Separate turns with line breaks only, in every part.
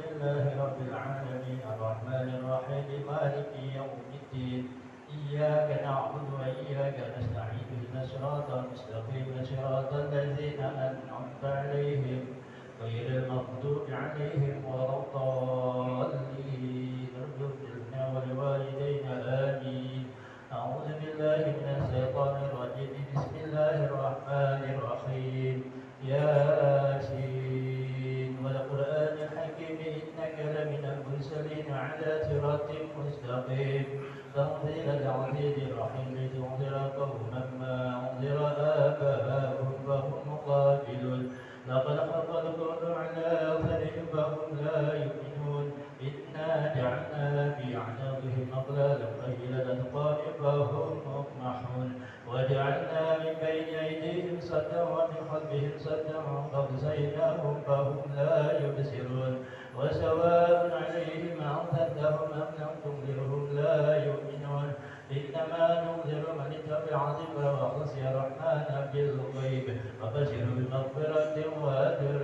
لله رب العالمين الرحمن الرحيم مالك يوم الدين إياك نعبد وإياك نستعين اهدنا الصراط المستقيم صراط الذين أنعمت عليهم غير المغضوب عليهم ولا الضالين اغفر لنا ولوالدينا آمين. أعوذ بالله من الشيطان الرجيم بسم الله الرحمن الرحيم ياسين والقرآن الحكيم إنك لمن المرسلين على صراط مستقيم تنزيل العزيز الرحيم لتنذر قوما ما أنذر آباءهم فهم غافلون لقد حق القول على أكثرهم فهم لا يؤمنون إنا جعلنا في أعناقهم أغلالا فهي الأذقان فهم مقمحون وجعلنا من بين أيديهم سدا ومن خلفهم سدا فأغشيناهم فهم لا يبصرون وسواء عليهم أنذرتهم أم لم تنذرهم لا يؤمنون إنما ننذر من اتبع الذكر وخشي الرحمن بالغيب وبشر بمغفرة وأجر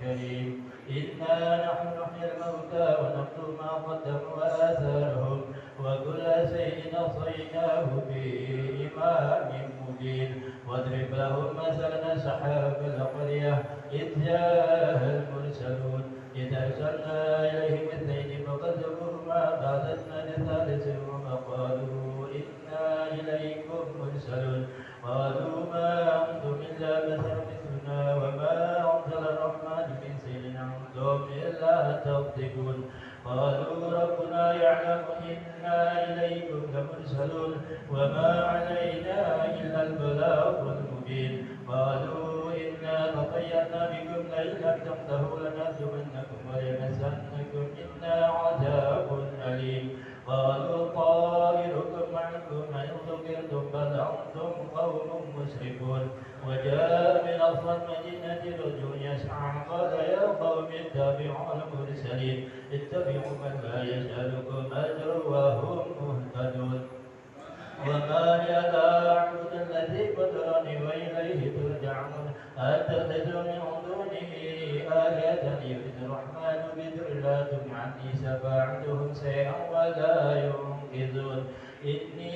كريم. إنا نحن نحيي الموتى ونكتب ما قدموا وآثارهم وكل شيء أحصيناه بإمام مبين. واضرب لهم مثلا سحاب القرية إذ جاء المرسلون إذ أرسلنا إليهم اثنين فكذبوهما فأخذنا بثالث فقالوا إنا إليكم مرسلون قالوا ما أنتم إلا بشر مثلنا وما أنزل الرحمن من شيء أنتم إلا تكذبون. قالوا ربنا يعلم إنا إليكم لمرسلون وما علينا إلا البلاغ المبين. قالوا إنا تطيرنا بكم لئن لم تنتهوا لنرجمنكم وليمسنكم منا عذاب أليم. قالوا طائركم معكم إن ذكرتم بل أنتم قوم مسرفون. وجاء من أقصى المدينة رجل يسعى قال يا قوم اتبعوا المرسلين اتبعوا من لا يسألكم أجرا وهم مهتدون. وما لي لا أعبد الذي فطرني وإليه ترجعون أتخذ من دونه آلهة يريد الرحمن بضر لا تغن عني شفاعتهم شيئا ولا ينقذون. إني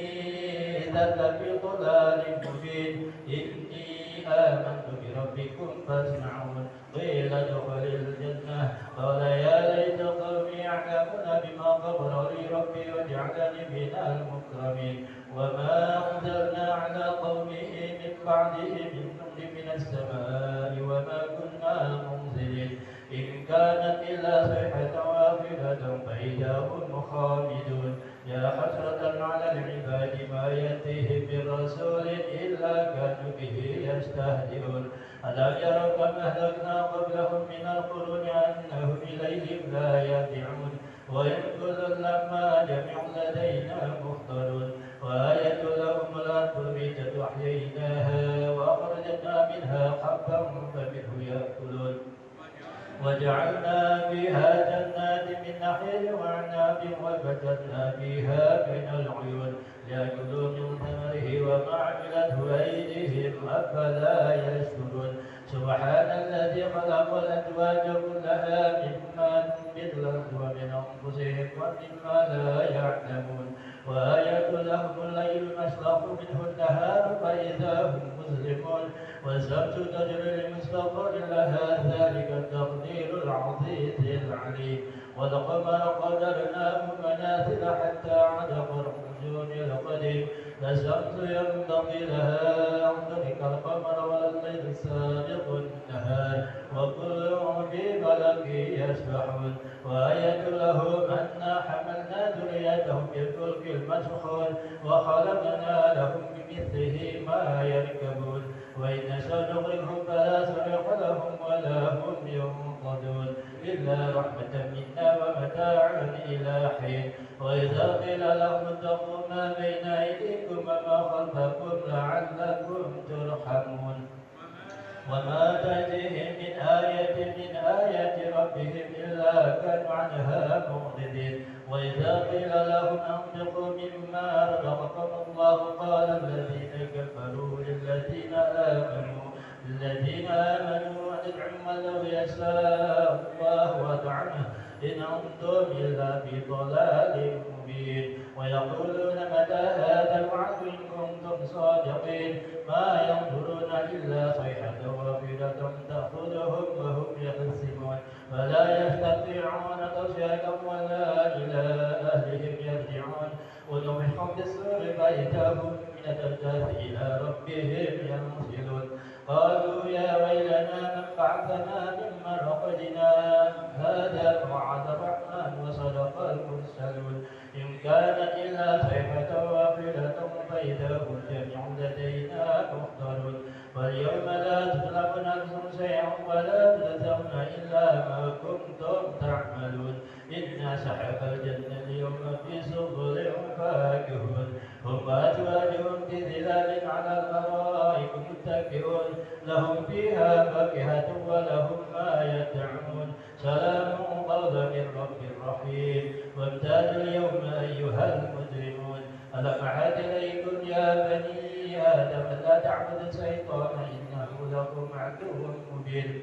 إذا لفي ضلال مبين. إني آمنت بربكم فاسمعون. قيل ادخل الجنة قال يا ليت قومي يعلمون بما غفر لي ربي وجعلني من المكرمين. وما أنزلنا على قومه من بعده من نور من السماء وما كنا منزلين إن كانت إلا صيحة واحدة فإذا هم خامدون. يا حسرة على العباد ما يأتيهم من رسول إلا كانوا به يستهزئون. ألم يروا كم أهلكنا قبلهم من القرون أنهم إليهم لا يرجعون. وإن كل لما جميع لدينا مختارون. وآية لهم الأرض الميتة أحييناها وأخرجنا منها حبا فمنه يأكلون. وجعلنا فيها جنات من نخيل وأعناب وفجرنا فيها من العيون ليأكلوا من ثمره وما عملته أيديهم أفلا يشكرون. سبحان الذي خلق الأزواج كلها مما تنبت الأرض ومن أنفسهم ومما لا يعلمون. وآية لهم الليل نسلخ منه النهار فإذا هم مظلمون. والشمس تجري لمستقر لها ذلك التقدير العزيز العليم. والقمر قدرناه منازل حتى عاد كالرجوم القديم. لا الشمس ينبغي لها أن تدرك القمر ولا الليل سابق النهار وكل في فلك يسبحون. وآية لهم أنا حملنا ذريتهم في الفلك المشحون وخلقنا لهم بمثله ما يركبون. وإن نشأ نغرقهم فلا صريخ لهم ولا هم ينقذون إلا رحمة منا ومتاعا إلى حين. وإذا قيل لهم اتقوا ما بين أيديكم وما خلفكم لعلكم ترحمون. وما تأتيهم من آية من آيات ربهم إلا كانوا عنها معرضين. وإذا قيل لهم أنفقوا مما رزقكم الله قال الذين كفروا للذين آمنوا أنطعم من لو يشاء الله أطعمه إن أنتم إلا في ضلال مبين ويقولون متى هذا الوعد إن كنتم صادقين ما ينظرون إلا صيحة واحدة تأخذهم وهم يخصمون فلا يستطيعون تصفية ولا إلى أهلهم يرجعون ونفخ في الصور فإذا هم من الأجداث إلى ربهم ينسلون قالوا يا ويلنا من بعثنا من مرقدنا هذا وعد الرحمن وصدق المرسلون إن كانت إلا صيحة واحدة فإذا هم جميع لدينا محضرون واليوم لا تظلم نفس شيئا ولا تجزون إلا ما كنتم تعملون إن صاحب الجنة اليوم في سرر فاكهون هم وأزواجهم في ظلال على الأرائك متكئون لهم فيها فاكهة ولهم ما يدعون سلام قولا من رب رحيم وامتازوا اليوم أيها المجرمون ألم أعهد إليكم يا بني آدم لا تعبدوا الشيطان إنه لكم عدو مبين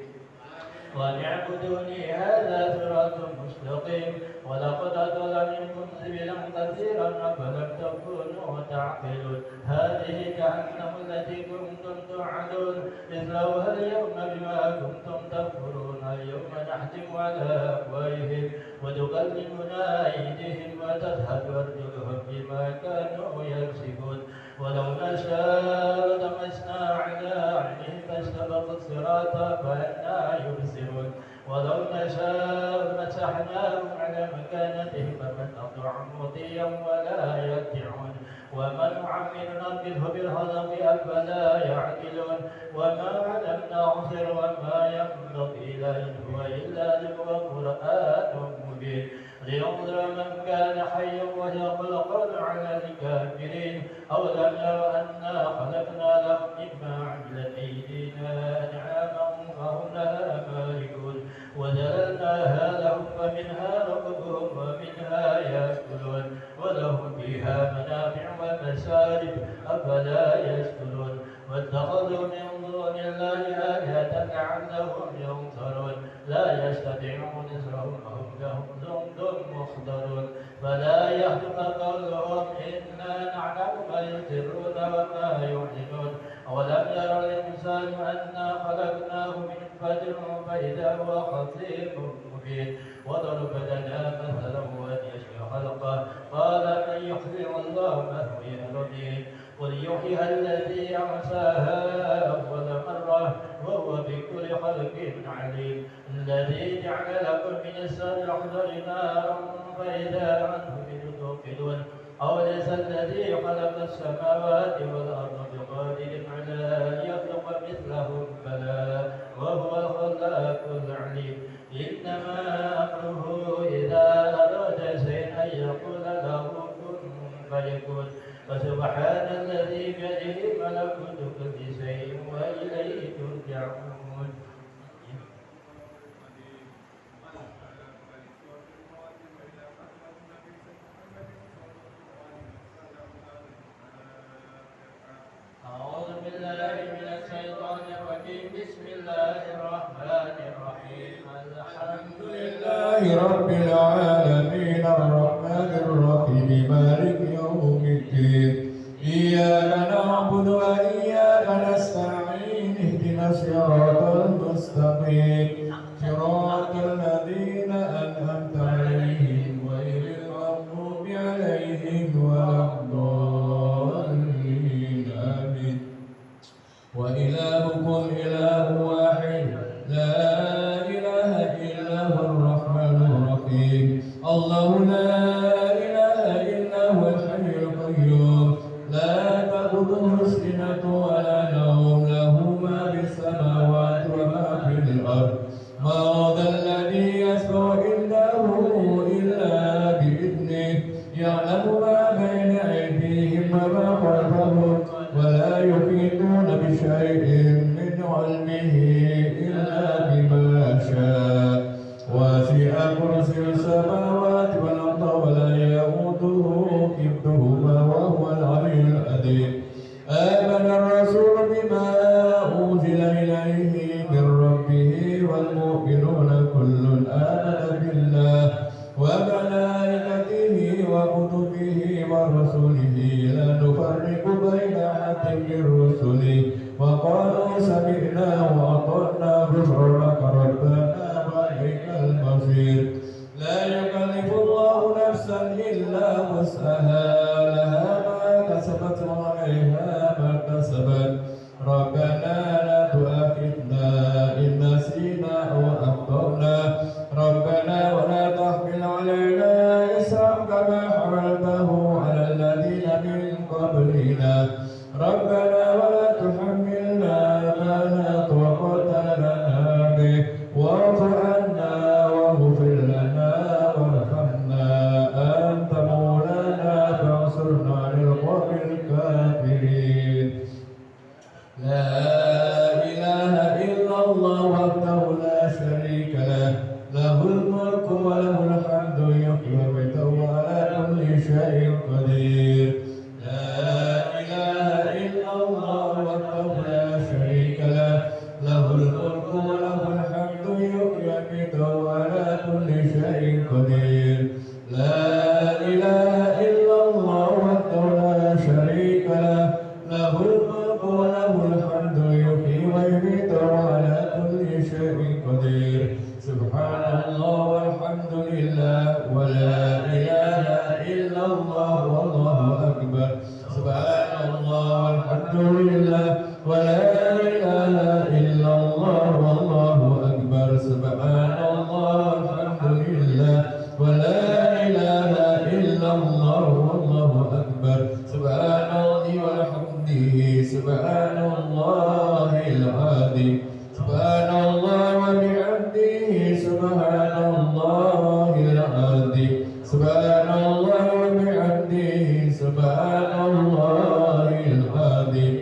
وأن اعبدوني هذا صراط مستقيم ولقد أضل منكم سبلا كثيرا أفلم تكونوا تعقلون هذه جهنم التي كنتم توعدون اصلوها اليوم بما كنتم تكفرون اليوم نحتم على أفواههم وتكلمنا أيديهم وتشهد أرجلهم بما كانوا يكسبون ولو نشاء لمسنا على عينهم فاستبقوا الصراط فأنى يبصرون ولو نشاء مسحناهم على مكانتهم فمن أطع مطيا ولا يرجعون ومن نعمر نركضه بالهضم أفلا يعقلون وما علمناه سر وما ينبغي له إن هو إلا ذكر قرآن مبين لينظر من كان حيا ويقول القول على الكافرين أولم يروا أنا خلقنا لهم مما عملت أيدينا أنعاما فهم لها مالكون وذللناها لهم فمنها ركبهم ومنها يأكلون ولهم فيها منافع ومشارب أفلا يشكرون واتخذوا من دون الله آلهة لعلهم ينصرون لا يستطيعون نصرهم وهم لهم جند محضرون فلا يحزنك قولهم إنا نعلم ما يسرون وما يعلنون أولم ير الإنسان أنا خلقناه من فجر فإذا هو خصيم مبين وضرب لنا مثلا وأن يشبه خلقه قال من يحيي الله وهو رميم قل يحييها الذي أنشاها أول مرة وهو بكل خلق عليم الذي جعل لكم من الشجر الأخضر نارا فإذا أنتم توقدون أوليس الذي خلق السماوات والأرض بقادر على أن يخلق مثلهم بلى وهو الخلاق العليم إنما أمره إذا أراد شيئا أن يقول له كن فيكون فسبحان الذي بيده ملكوت كل شيء وإليه ترجعون أعوذ بالله من الشيطان الرجيم بسم الله الرحمن الرحيم الحمد
لله رب العالمين الرحمن الرحيم مالك يوم الدين إياك نعبد وإياك نستعين اهدنا الصراط المستقيم صراط الذين أنعمت عليهم غير المغضوب عليهم ولا الضالين آمين وإلهكم إله واحد لا إله إلا هو الرحمن الرحيم الله لا إله إلا هو الحي القيوم لا تأخذه سنة ولا من رسله وقالوا سمعنا وأطعنا غفرانك ربنا وإليك المصير لا يكلف الله نفسا إلا وسعها لها ما كسبت وعليها ما كسبت ربنا لا تؤاخذنا إن نسينا أو أخطأنا ربنا ولا تحمل علينا إصرا كما حملته على الذين من قبلنا ربنا ولا تحملنا ما لا طاقة لنا به واعف عنا واغفر لنا وارحمنا أنت مولانا فانصرنا على القوم الكافرين لا إله إلا الله وحده لا شريك له له الملك وله الحمد يحيي ويميت وعلى كل شيء قدير لا إله إلا الله وحده لا شريك له له الملك وله الحمد يحيي ويميت وعلى كل شيء قدير لا إله إلا الله وحده لا شريك له له الملك وله الحمد يحيي ويميت وعلى كل شيء قدير سبحان الله والحمد لله ولا إله إلا الله والله أكبر سبحان الله والحمد لله ولا إله إلا الله والله أكبر سبحان الله والحمد لله ولا إله إلا الله والله أكبر سبحان الله وبحمده سبحان الله العظيم سبحان الله وبحمده سبحان الله العظيم سبحان الله وبحمده سبحان الله العظيم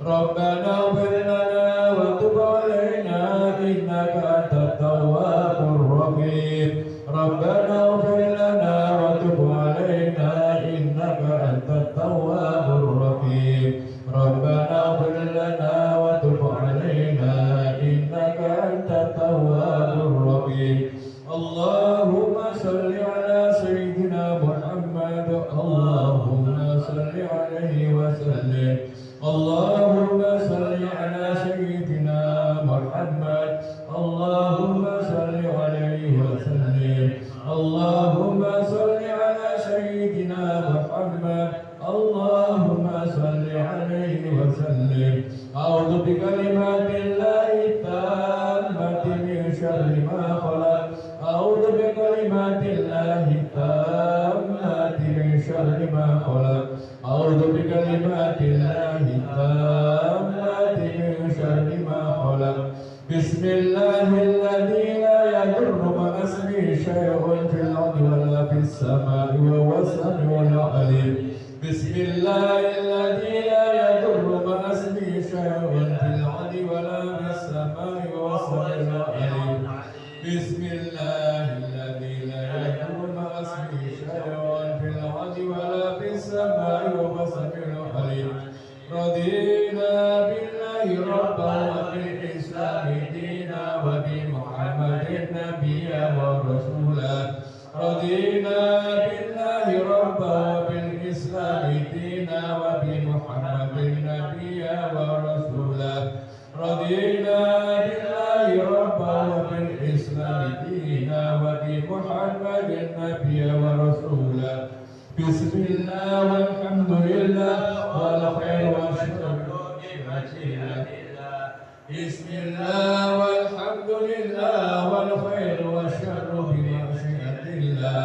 ربنا اغفر لنا وتب علينا إنك أنت التواب الرحيم ربنا اغفر لنا وتب علينا إنك أنت التواب الرحيم ربنا اغفر لنا وتب علينا إنك أنت التواب الرحيم اللهم صل على سيدنا محمد اللهم صل عليه وسلم اللهم صل على سيدنا محمد اللهم صل عليه وسلم اللهم صل على سيدنا محمد اللهم صل عليه وسلم أعوذ بكلمات الله التامة من شر ما خلق أعوذ بكلمات الله التامة من شر ما خلق أعوذ بكلمات الله التامة من شر ما خلق بسم الله الذي لا يضر مع اسمه شيء في الأرض ولا في السماء وهو السميع العليم بسم الله الذي لا يضر مع اسمه شيء في الأرض ولا في السماء وهو السميع العليم بسم الله الذي لا يضر مع اسمه شيء في الأرض ولا في السماء وهو السميع العليم رضينا بالله ربا وبالإسلام دينا وبمحمد نبيا ورسولا رضينا بالله ربا وبالإسلام دينا وبمحمد نبيا ورسولا رضينا بالله ربا وبالإسلام دينا وبمحمد نبيا ورسولا بسم الله والحمد لله والخير والشكر بسم الله والحمد لله والخير والشر بمشيئة الله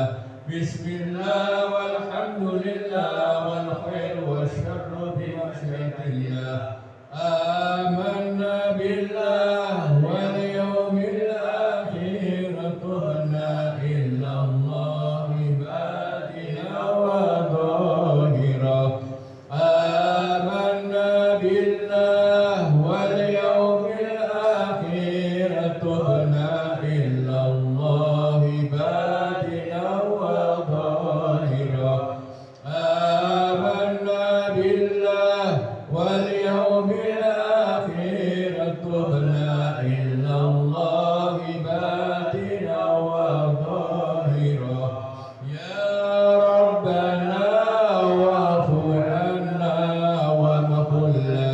بسم الله والحمد لله والخير والشر بمشيئة الله آمنا بالله واليوم الآخر تبنا إلا الله بادنا وظاهرا آمنا بالله واليوم الآخر تبنا إلا الله بادنا وظاهرا آمنا بالله واليوم الآخر تبنا إلا الله بادنا وظاهرا يا ربنا واعف عنا ومغفر لنا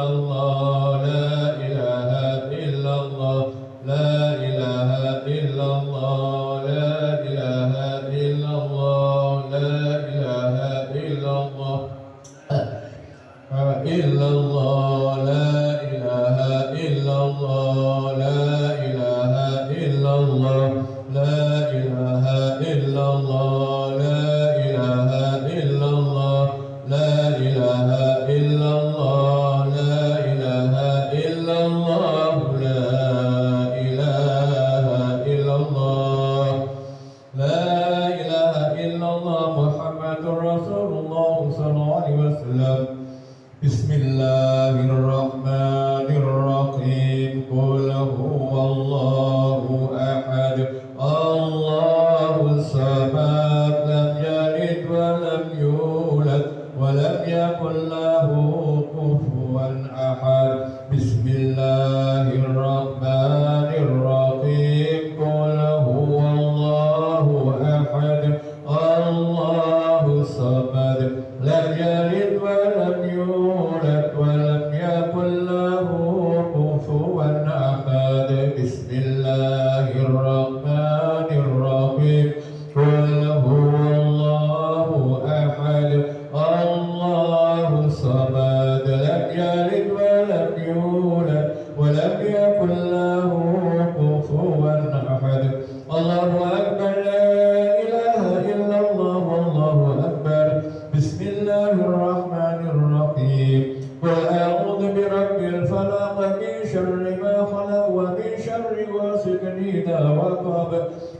إلا الله لا إله إلا الله لا إله إلا الله لا إله إلا الله لا إله إلا الله إلا الله لا إله إلا الله لا إله إلا الله لا إله إلا الله لا إله إلا الله لا إله إلا الله لا إله إلا الله لا إله إلا الله لا إله إلا الله محمد رسول الله صلى الله عليه وسلم بسم الله الرحمن الرحيم قل هو الله أحد الله الصمد لم يلد ولم يولد ولم يكن له كفوا أحد بسم الله الرحمن الرحيم قل هو الله أحد الله الصمد لم يلد ولم يولد ولم يكن له كفوا أحد بسم الله الرحمن الرحيم قل هو الله أحد الله الصمد لم يلد ولم يولد ولم يكن له كفوا أحد الله أكبر لا إله إلا الله والله أكبر بسم الله الرحمن الرحيم قل أعوذ برب الفلق من شر ما خلق ومن شر غاسق إذا وقب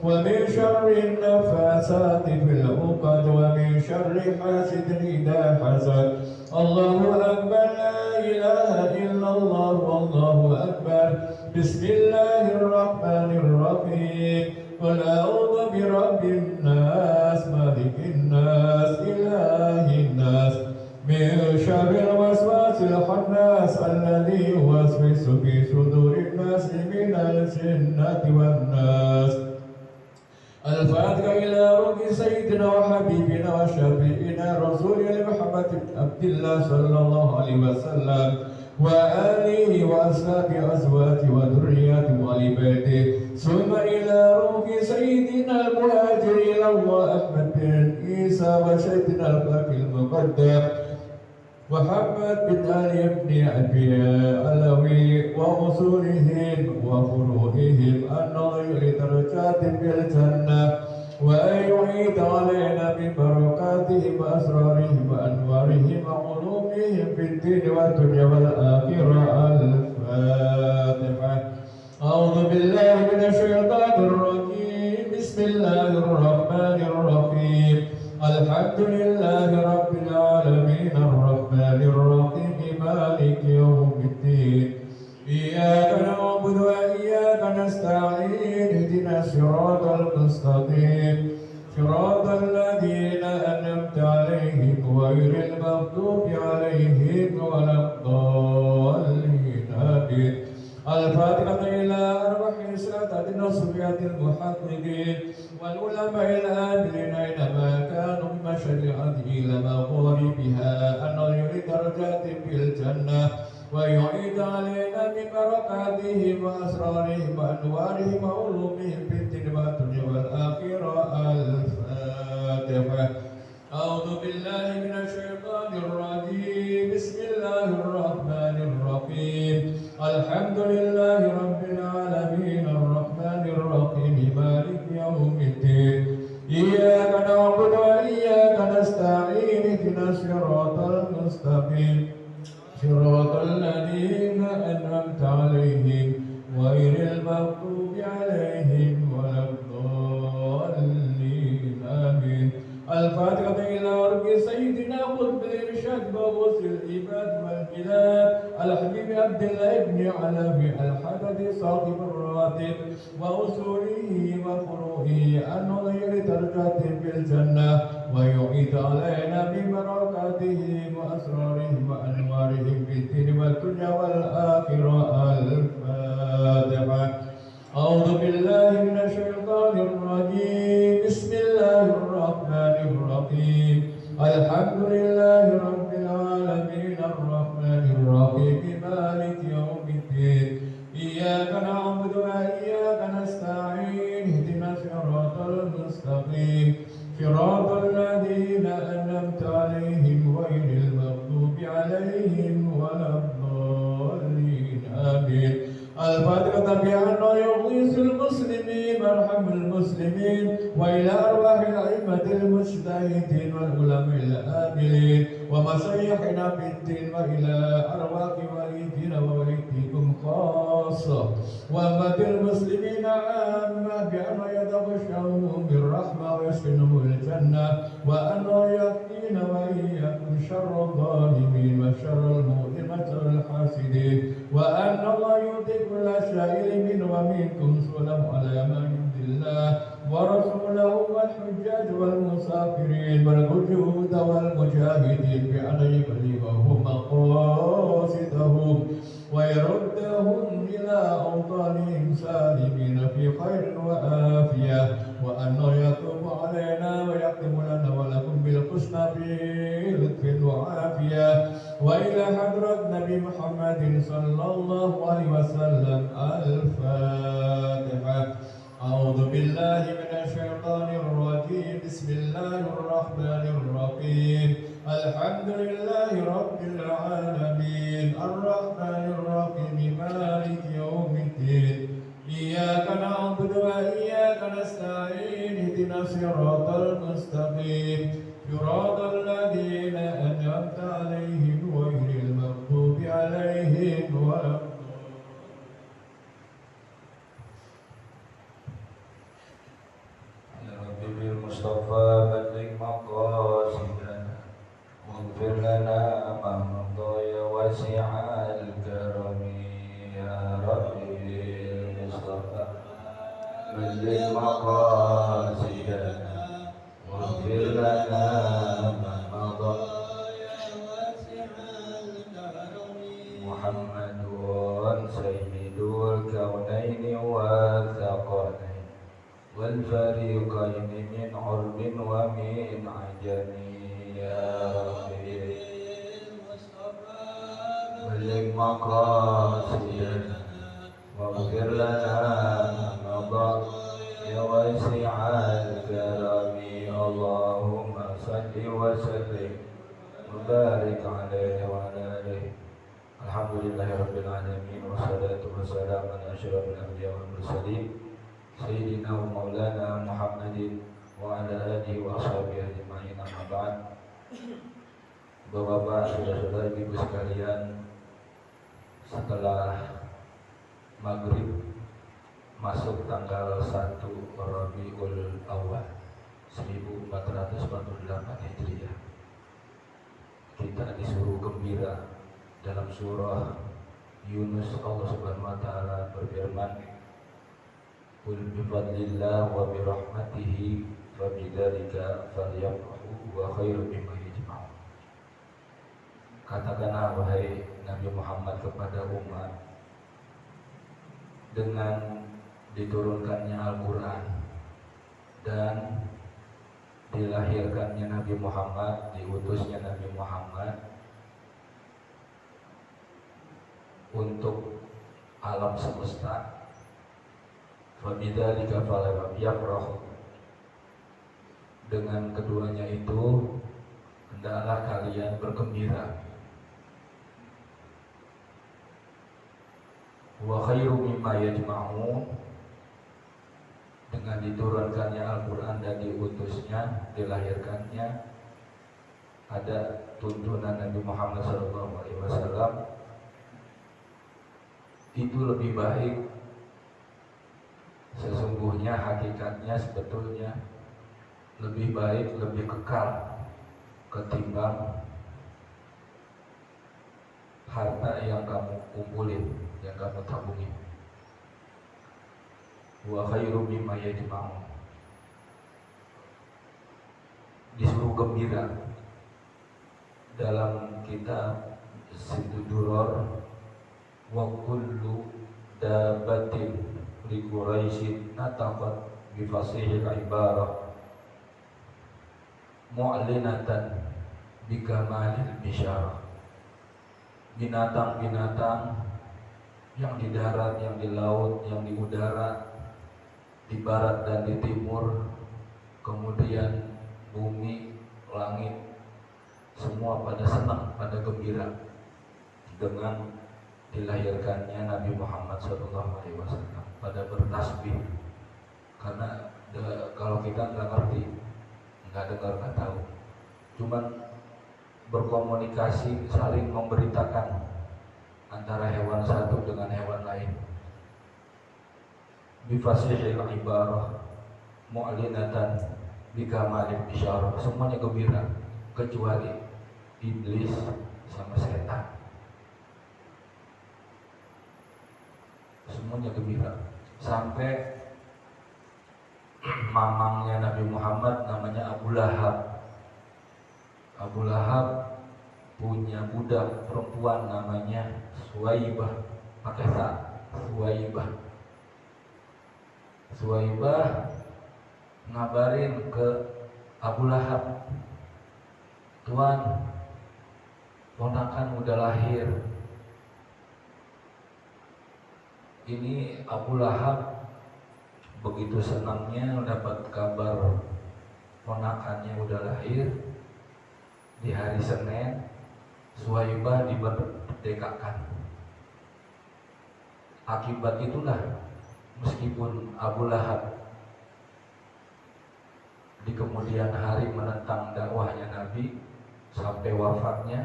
ومن شر النفاثات في العقد ومن شر حاسد إذا حسد الله أكبر لا إله إلا الله والله أكبر بسم الله الرحمن الرحيم قل أعوذ برب الناس ملك الناس إله الناس من شر الوسواس الخناس الذي يوسوس في صدور الناس من الجنة والناس الفاتحة إلى روح سيدنا وحبيبنا وشفيعنا رسولنا محمد بن عبد الله صلى الله عليه وسلم وآله وأصحابه أزواجه وذرياته وآل بيته ثم إلى روح سيدنا المهاجر إلى الله أحمد بن عيسى وسيدنا الباقي المقدم محمد بن علي بن أبي علوي وأصولهم وفروعهم أن غير درجات في الجنة وأن يعيد علينا ببركاتهم وأسرارهم وأنوارهم وعلومهم في الدين والدنيا والآخرة الفاتحة أعوذ بالله من الشيطان الرجيم بسم الله الرحمن الرحيم الحمد لله رب العالمين الرحمن الرحيم مالك يوم الدين إياك نعبد وإياك نستعين اهدنا الصراط المستقيم صراط الذين أنعمت عليهم غير المغضوب عليهم ولا الضالين آمين الفاتحة إلى أرواح سادة الصبية المحققين والعلماء العاملين أينما كانوا بمشريعته إلى مغاربها أن يريد درجات في الجنة ويعيد علينا ببركاتهم وأسرارهم وأنوارهم وعلومهم في الدين والدنيا والآخرة الفاتحة أعوذ بالله من الشيطان الرجيم بسم الله الرحمن الرحيم الحمد لله رب العالمين الرحمن الرحيم مالك يوم الدين إياك نعبد وإياك نستعين اهدنا الصراط المستقيم صراط الذين أنعمت عليهم غير المغضوب عليهم ولا الضالين آمين الفاتحة إلى رب سيدنا قطب الإرشاد وغوث العباد والبلاد الحبيب عبد الله بن علوي الحدث صاحب الراتب وأصوله وفروعه أن غير درجات في الجنة ويعيد علينا ببركاتهم وأسرارهم وأنوارهم في الدين والدنيا والآخرة الفاتحة أعوذ بالله من الشيطان الرجيم بسم الله الرحمن الرحيم الحمد لله رب العالمين الرحمن الرحيم الفاتحة بأنه يغيث المسلمين ويرحم المسلمين وإلى أرواح الأئمة المجتهدين والعلماء العاملين ومشايخنا في الدين وإلى أرواح والدينا ووالديكم خاصة وأمة المسلمين عامة بأنه يتغشاهم بالرحمة ويسكنهم الجنة وأنه يقينا وإياكم شر الظالمين وشر المؤلمة والحاسدين وأن الله يؤتي كل شائر من ومنكم سلم على ما يرضي الله ورسوله والحجاج والمسافرين والوجود والمجاهدين بأن يبلغهم مقاصدهم ويردهم إلى أوطانهم سالمين في خير وآفية وأنه يتوب علينا ويختم لنا ولكم بالحسنى في لطف وعافية وإلى حضرة نبي محمد صلى الله عليه وسلم الفاتحة. أعوذ بالله من الشيطان الرجيم بسم الله الرحمن الرحيم الحمد لله رب العالمين الرحمن الرحيم مالك يوم الدين إياك نعبد وإياك نستعين اهدنا الصراط المستقيم صراط الذين أنعمت عليهم غير المغضوب عليهم ولا
بالمصطفى بلغ مقاصدنا واغفر لنا ما مضى يا واسع الكرم يا رب بالمصطفى بلغ مقاصدنا واغفر لنا ما مضى يا واسع الكرم محمد سيد الكونين والثقلين والفريقين من عرب ومن عجم يا ربي بلغ مقاصدنا واغفر لنا ما مضى يا واسع الكرم اللهم صل وسلم وبارك عليه وعلى آله الحمد لله رب العالمين والصلاة والسلام على أشرف الأنبياء والمرسلين Sayyidina wa maulana Muhammadin wa ala alihi wa ashabihi ajma'in amma ba'd. Bapak-bapak, saudara-saudara, ibu sekalian, setelah maghrib masuk tanggal 1 Rabiul Awal 1448 Hijriah, kita disuruh gembira. Dalam surah Yunus Allah Subhanahu wa taala berfirman, Qul bifadlillah wa birahmatihi fabidzalika falyafrahu wa khairum mimma yajma'un. Katakanlah wahai Nabi Muhammad kepada umat, dengan diturunkannya Al-Quran dan dilahirkannya Nabi Muhammad, diutusnya Nabi Muhammad untuk alam semesta, fabidzalika falyafrahu, dengan keduanya itu hendaklah kalian bergembira. Wa khairu mimma yajma'un, dengan diturunkannya Al-Quran dan diutusnya, dilahirkannya, ada tuntunan Nabi Muhammad SAW, itu lebih baik. Sesungguhnya hakikatnya sebetulnya lebih baik, lebih kekal ketimbang harta yang kamu kumpulin, yang kamu tabungin. Wa khairu mimma yajma'un, disuruh gembira. Dalam kitab Siduror, wa kullu dabatin li Quraisyin nataqat bi fasihil ibarah mu'linatan bi kamalil bisyarah. Binatang-binatang yang di darat, yang di laut, yang di udara, di barat dan di timur, kemudian bumi, langit, semua pada senang, pada gembira dengan dilahirkannya Nabi Muhammad SAW pada bertasbih. Karena kalau kita nggak ngerti, nggak dengar, nggak tahu, cuman berkomunikasi, saling memberitakan antara hewan satu dengan hewan lain. Bifasihil ibarah mu'linatan bikamalil isyarah, semuanya gembira kecuali iblis sama setan. Semuanya gembira. Sampai mamangnya Nabi Muhammad namanya Abu Lahab. Abu Lahab punya budak perempuan namanya Suwaibah, pakai ta, Suwaibah. Suwaibah ngabarin ke Abu Lahab, "Tuan, ponakan udah lahir." Ini Abu Lahab begitu senangnya dapat kabar ponakannya udah lahir. Di hari Senin, Suwaibah dimerdekakan. Akibat itulah, meskipun Abu Lahab di kemudian hari menentang dakwahnya Nabi sampai wafatnya,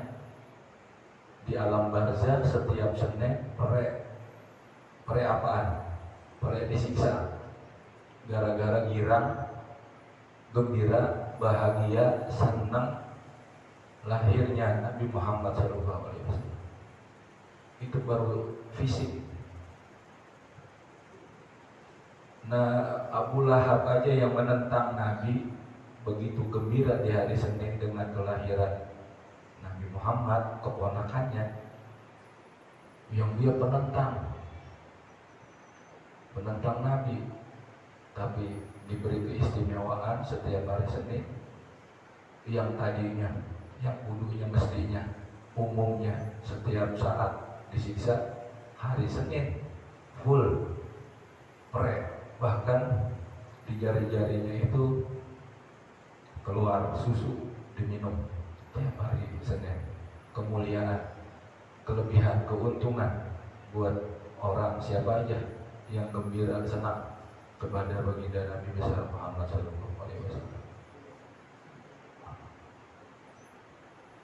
di alam barzah setiap Senin pere apaan? Pere disiksa gara-gara girang, gembira, bahagia, senang lahirnya Nabi Muhammad SAW. Itu baru fisik. Nah, Abu Lahab aja yang menentang Nabi begitu gembira di hari Senin dengan kelahiran Nabi Muhammad, keponakannya, yang dia penentang Nabi, tapi diberi keistimewaan setiap hari Senin. Yang tadinya, yang kudunya mestinya umumnya setiap saat disiksa, hari Senin full pre, bahkan di jari-jarinya itu keluar susu diminum tiap hari Senin. Kemuliaan, kelebihan, keuntungan buat orang siapa aja yang gembira senang kepada baginda Nabi besar Muhammad SAW.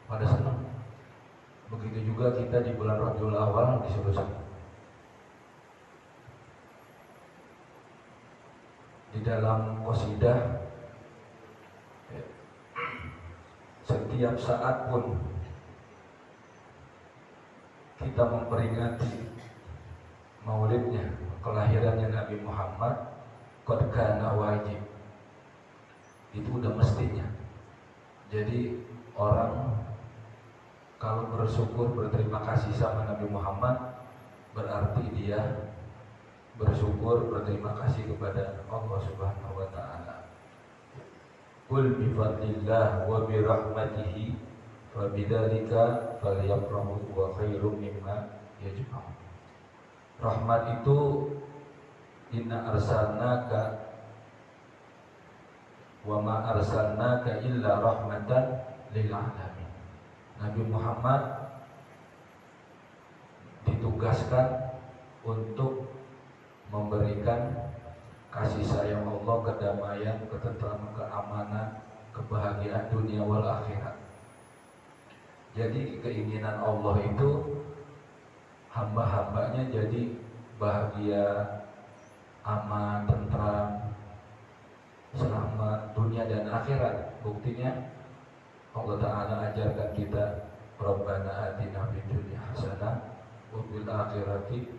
Pada senang. Begitu juga kita di bulan Rabiul Awal disuruh senang. Di dalam qasidah, setiap saat pun kita memperingati maulidnya, kelahirannya Nabi Muhammad, qad kana wajib. Itu udah mestinya. Jadi orang kalau bersyukur, berterima kasih sama Nabi Muhammad, berarti dia bersyukur, berterima kasih kepada Allah Subhanahu wa ta'ala. Qul bi fadlillah wa bi rahmatihi fa bidzalika falyafrahu wa khairum mimma yajma'un. Rahmat itu inna arsalnaka wa ma arsalnaka illa rahmatan lil alamin. Nabi Muhammad ditugaskan untuk memberikan kasih sayang Allah, kedamaian, ketentraman, keamanan, kebahagiaan dunia wal akhirat. Jadi keinginan Allah itu hamba-hambanya jadi bahagia, aman, tentram, selamat dunia dan akhirat. Buktinya Allah Ta'ala ajarkan kita, Rabbana atina fid dunya hasanah wa fil akhirati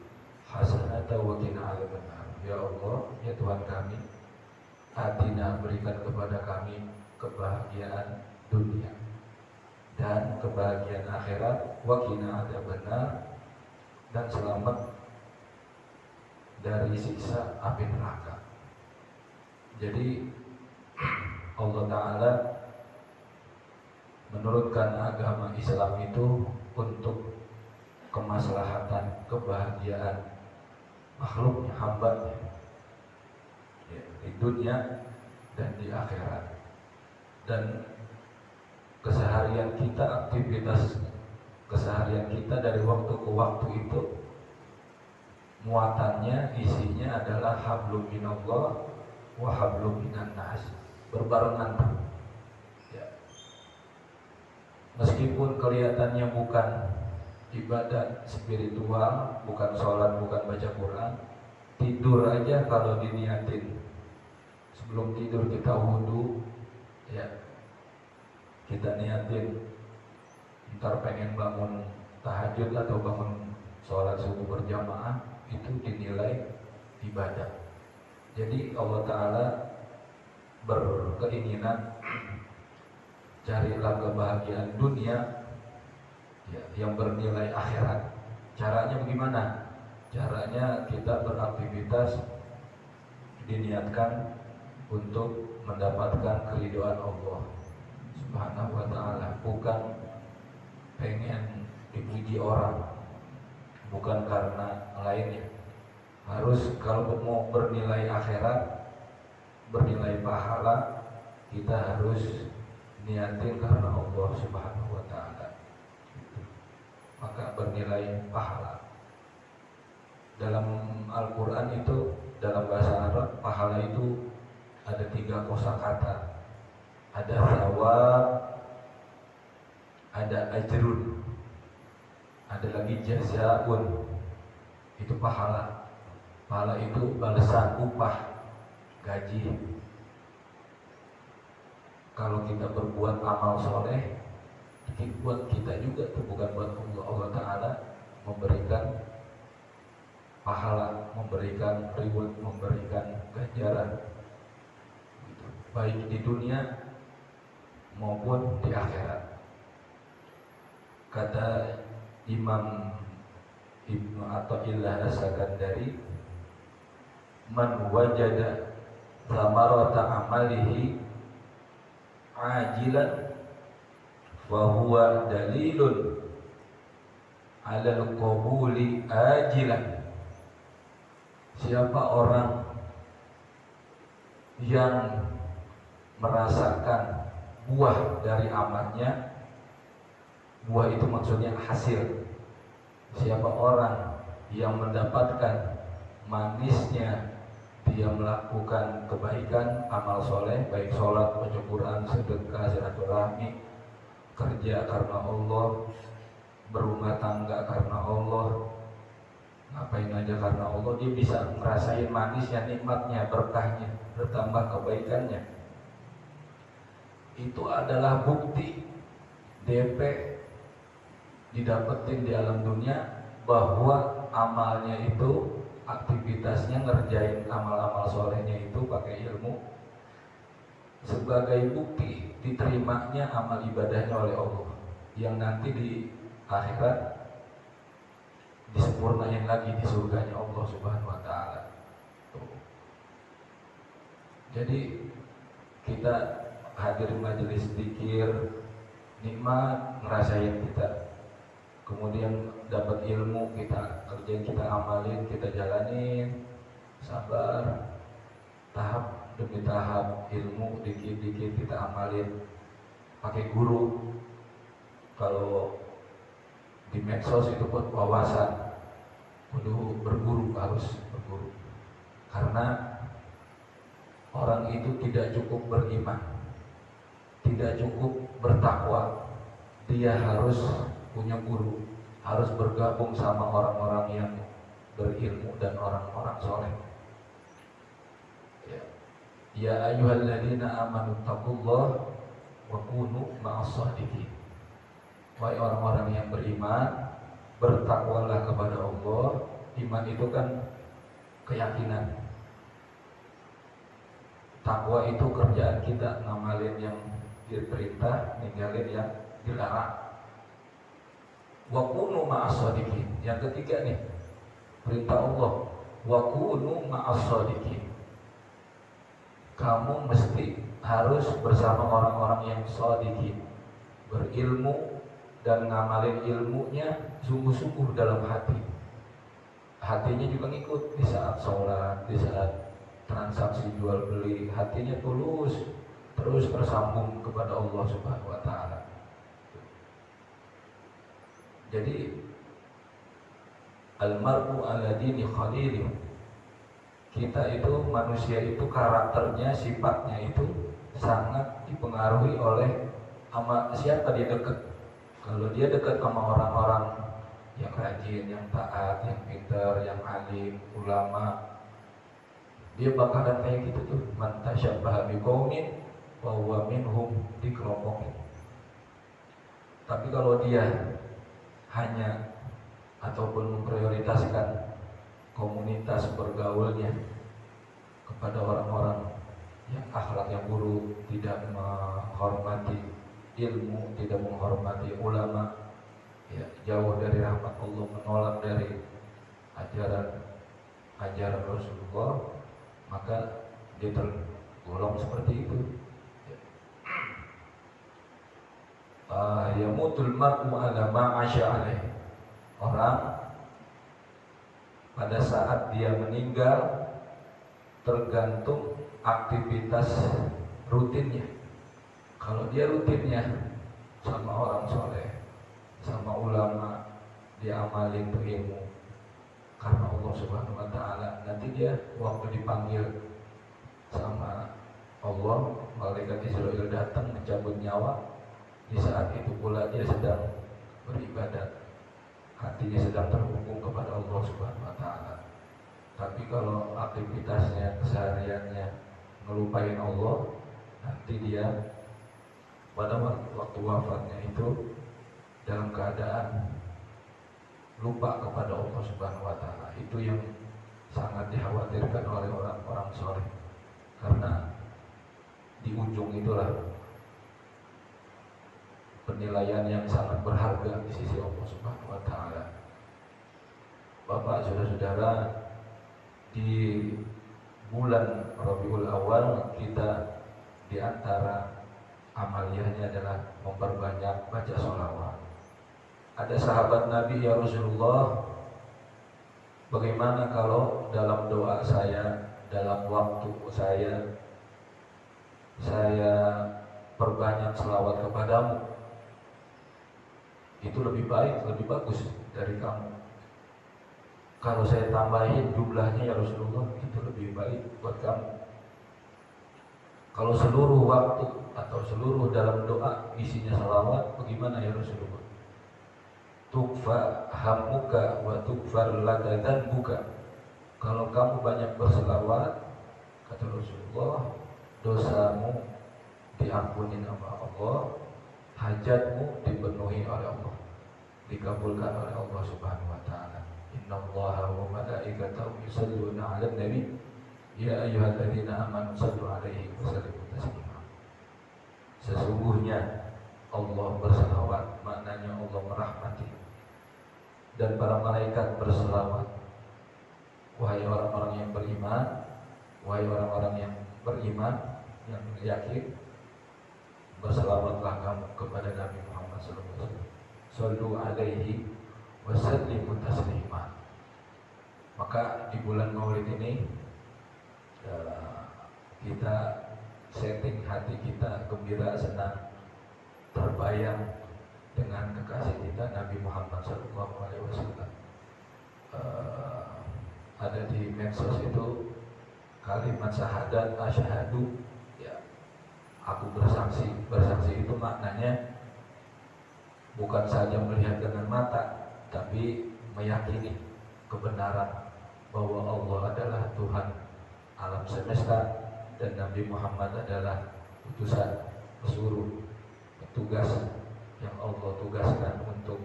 hasanah wa qina adzabannar. Ya Allah, ya Tuhan kami, atina, berikan kepada kami kebahagiaan dunia dan kebahagiaan akhirat, wa qina adzabannar, dan selamat dari siksa api neraka. Jadi Allah Ta'ala menurunkan agama Islam itu untuk kemaslahatan, kebahagiaan makhluknya, hambanya, ya, di dunia dan di akhirat. Dan keseharian kita, aktivitas keseharian kita dari waktu ke waktu itu muatannya, isinya adalah hablum minallah wa hablum minan nas, berbarengan tuh. Ya. Meskipun kelihatannya bukan ibadah spiritual, bukan sholat, bukan baca Quran, tidur aja kalau diniatin sebelum tidur kita wudhu, ya kita niatin ntar pengen bangun tahajud atau bangun sholat subuh berjamaah, itu dinilai ibadah. Jadi Allah Ta'ala berkeinginan carilah kebahagiaan dunia ya, yang bernilai akhirat. Caranya bagaimana? Caranya kita beraktivitas diniatkan untuk mendapatkan keridhaan Allah Subhanahu wa Ta'ala, bukan pengen dipuji orang, bukan karena lainnya. Harus kalau mau bernilai akhirat, bernilai pahala, kita harus niatin karena Allah Subhanahu wa Ta'ala, maka bernilai pahala. Dalam Al-Quran itu, dalam bahasa Arab, pahala itu ada 3 kosakata. Ada thawab, ada ajrun, ada lagi jazaun. Itu pahala. Pahala itu balasan, upah, gaji. Kalau kita berbuat amal soleh, itu buat kita juga, itu bukan buat Allah. Allah Ta'ala memberikan pahala, memberikan reward, memberikan ganjaran, baik di dunia maupun di akhirat. Kata Imam Ibnu Athaillah As-Sakandari, man wajada thamarata amalihi ajilan fahuwa dalilun alal qabuli ajilan. Siapa orang yang merasakan buah dari amalnya, buah itu maksudnya hasil. Siapa orang yang mendapatkan manisnya dia melakukan kebaikan, amal soleh, baik sholat, baca Quran, sedekah, silaturahmi, kerja karena Allah, berumah tangga karena Allah, ngapain aja karena Allah, dia bisa ngerasain manisnya, nikmatnya, berkahnya, bertambah kebaikannya. Itu adalah bukti DP didapetin di alam dunia bahwa amalnya itu, aktivitasnya ngerjain amal-amal solehnya itu pakai ilmu, sebagai bukti diterimanya amal ibadahnya oleh Allah, yang nanti di akhirat disempurnain lagi di surganya Allah Subhanahu wa Ta'ala. Jadi kita hadir majelis zikir, nikmat ngerasain kita, kemudian dapat ilmu, kita kerjain, kita amalin, kita jalanin, sabar, tahap demi tahap, ilmu dikit-dikit kita amalin, pakai guru. Kalau di medsos itu buat wawasan, kudu berguru, harus berguru. Karena orang itu tidak cukup beriman, tidak cukup bertakwa, dia harus punya guru, harus bergabung sama orang-orang yang berilmu dan orang-orang soleh. Ya ayyuhalladzina amanu taqullah wa kunu ma'as-shadiqin. Wahai orang-orang yang beriman, bertakwalah kepada Allah. Iman itu kan keyakinan. Takwa itu kerjaan kita, ngamalin yang diperintah, ninggalin yang dilarang. Wa kunu ma'as-shadiqin. Yang ketiga nih, perintah Allah, wa kunu ma'as-shadiqin. Kamu mesti harus bersama orang-orang yang shadiqin, berilmu dan ngamalin ilmunya sungguh-sungguh dalam hati. Hatinya juga ngikut di saat sholat, di saat transaksi jual beli, hatinya tulus, terus bersambung kepada Allah Subhanahu wa Ta'ala. Jadi almar'u ala dini khalili. Kita itu manusia itu karakternya, sifatnya itu sangat dipengaruhi oleh sama siapa dia dekat. Kalau dia dekat sama orang-orang yang rajin, yang taat, yang pintar, yang alim, ulama, dia bakalan kayak gitu tuh. Man tasyabbaha biqaumin fa huwa minhum, dikelompokin. Tapi kalau dia hanya ataupun memprioritaskan komunitas bergaulnya kepada orang-orang yang akhlak yang buruk, tidak menghormati ilmu, tidak menghormati ulama, ya, jauh dari rahmat Allah, menolak dari ajaran Rasulullah, maka dia tergolong seperti itu. Yamutul mar'u ala ma 'asha alaih. Orang pada saat dia meninggal tergantung aktivitas rutinnya. Kalau dia rutinnya sama orang soleh, sama ulama, dia amalin tuh ilmu karena Allah Subhanahu wa Ta'ala, nanti dia waktu dipanggil sama Allah, malaikat Israel datang mencabut nyawa, di saat itu pula dia sedang beribadat, hatinya sedang terhubung kepada Allah Subhanahu wa Ta'ala. Tapi kalau aktivitasnya, kesehariannya ngelupain Allah, nanti dia pada waktu wafatnya itu dalam keadaan lupa kepada Allah Subhanahu wa Ta'ala. Itu yang sangat dikhawatirkan oleh orang-orang soleh, karena di ujung itulah penilaian yang sangat berharga di sisi Allah Subhanahu wa Ta'ala. Bapak, saudara-saudara, di bulan Rabiul Awal kita di antara amaliyahnya adalah memperbanyak baca sholawat. Ada sahabat Nabi, ya Rasulullah, bagaimana kalau dalam doa saya, dalam waktu saya perbanyak sholawat kepadamu, itu lebih baik, lebih bagus dari kamu. Kalau saya tambahin jumlahnya, ya Rasulullah, itu lebih baik buat kamu. Kalau seluruh waktu atau seluruh dalam doa isinya salawat, bagaimana ya Rasulullah? Tukfa hammuka wa tukfar laka dzanbuka. Kalau kamu banyak berselawat, kata Rasulullah, dosamu diampuni sama Allah, hajatmu dipenuhi oleh Allah, dikabulkan oleh Allah Subhanahu wa Ta'ala. Innallaha wa malaikatahu yusholluna 'alan nabi ya ayyuhalladzina amanu shallu 'alaihi wa sallimu taslima. Sesungguhnya Allah berselawat, maknanya Allah merahmati, dan para malaikat berselawat. Wahai orang-orang yang beriman, wahai orang-orang yang beriman, yang yakin, berselawatlah kamu kepada Nabi Muhammad SAW. Shallu 'alaihi wa sallimu taslima. Maka di bulan Maulid ini kita setting hati kita gembira, senang, terbayang dengan kekasih kita Nabi Muhammad SAW. Ada di medsos itu kalimat syahadat, asyhadu, ya, aku bersaksi. Bersaksi itu maknanya bukan saja melihat dengan mata, tapi meyakini kebenaran bahwa Allah adalah Tuhan alam semesta dan Nabi Muhammad adalah utusan, pesuruh, petugas yang Allah tugaskan untuk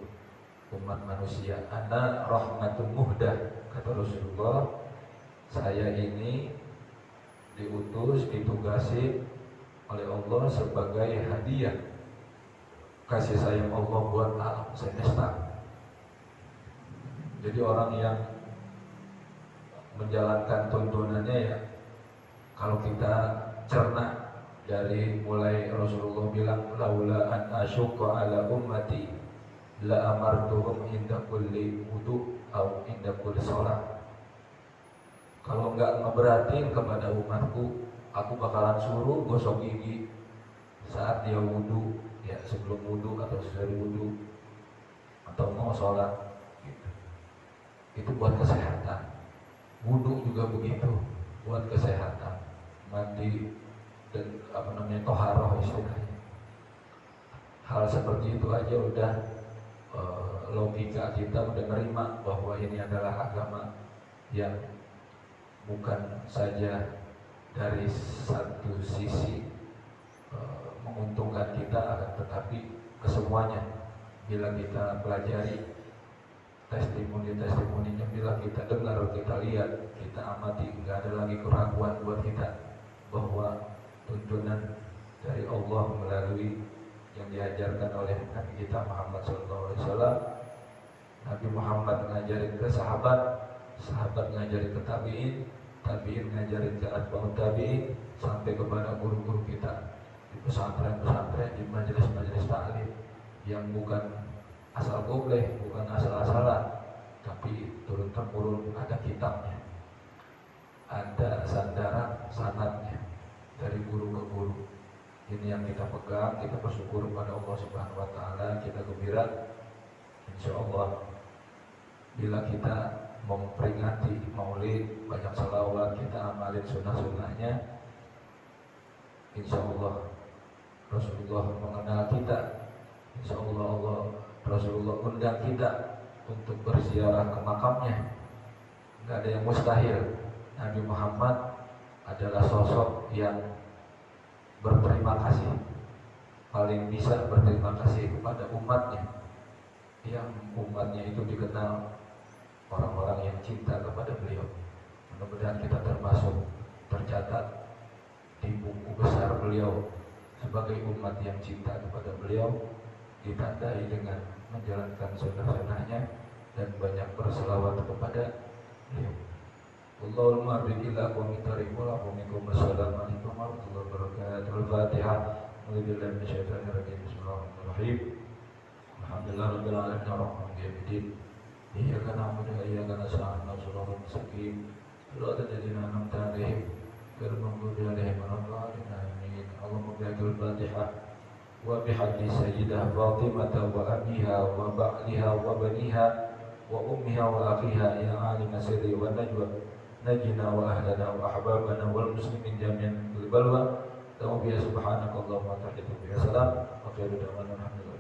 umat manusia. Ana rahmatun muhdah, kata Rasulullah, saya ini diutus, ditugasi oleh Allah sebagai hadiah kasih sayang Allah buat alam semesta. Jadi orang yang menjalankan tuntunannya, ya, kalau kita cerna dari mulai Rasulullah bilang laula an asyqa ala ummati la amartuhum inda kulli wudu au inda kulli shalah. Kalau enggak ngeberatin kepada umatku, aku bakalan suruh gosok gigi saat dia wudu, ya, sebelum wudu atau sesudah wudu. atau mau sholat gitu. Itu buat kesehatan. Wudhu juga begitu, buat kesehatan. Mandi dan toharoh istilahnya. Hal seperti itu aja udah logika kita udah nerima bahwa ini adalah agama yang bukan saja dari satu sisi menguntungkan kita, akan tetapi kesemuanya. Bila kita pelajari testimoni-testimoninya, bila kita dengar, kita lihat, kita amati, nggak ada lagi keraguan buat kita bahwa tuntunan dari Allah melalui yang diajarkan oleh Nabi kita Muhammad SAW. Nabi Muhammad ngajarin ke sahabat, sahabat ngajarin ke tabi'in, tabi'in ngajarin ke atba'ut tabi'in, sampai kepada guru-guru kita di pesantren-pesantren, di majelis-majelis taklim yang bukan asal gobleh, bukan asal-asalan, tapi turun-temurun, ada kitabnya, ada sandaran sanadnya dari guru ke guru. Ini yang kita pegang, kita bersyukur kepada Allah Subhanahu wa taala, kita gembira. Insyaallah bila kita memperingati Maulid, banyak selawat, kita amalin sunnah-sunnahnya, insyaallah Rasulullah mengenal kita. Insyaallah Allah Rasulullah undang kita untuk berziarah ke makamnya. Tidak ada yang mustahil. Nabi Muhammad adalah sosok yang berterima kasih, paling bisa berterima kasih kepada umatnya, yang umatnya itu dikenal orang-orang yang cinta kepada beliau. Mudah-mudahan kita termasuk tercatat di buku besar beliau sebagai umat yang cinta kepada beliau, ditandai dengan menjalankan sunnah-sunnahnya dan banyak berselawat kepada beliau. Allahumma bikillah wa mitarikullah wa minkum assalamualaikum warahmatullahi wabarakatuh. Al-Fatihah. Alhamdulillah minasyaitanir rajim. Bismillahirrahmanirrahim. Alhamdulillah rabbil alamin arrahmanir rahim. Iyyaka na'budu wa iyyaka nasta'in. Shiratal mustaqim. Shiratal ladzina an'amta 'alaihim ghairil maghdubi 'alaihim waladdallin. Amin. Allahumma bihaqil Fatihah wa bihaqi sayyidah Fatimah wa abiha wa ba'liha wa baniha wa ummiha wa akhiha ya alim sirri wa najwa najina wa ahlana wa ahbabana wal muslimin jami'an bil balwa. Subhanakallahumma wa bihamdika. Salam wa khairu da'wana alhamdulillah.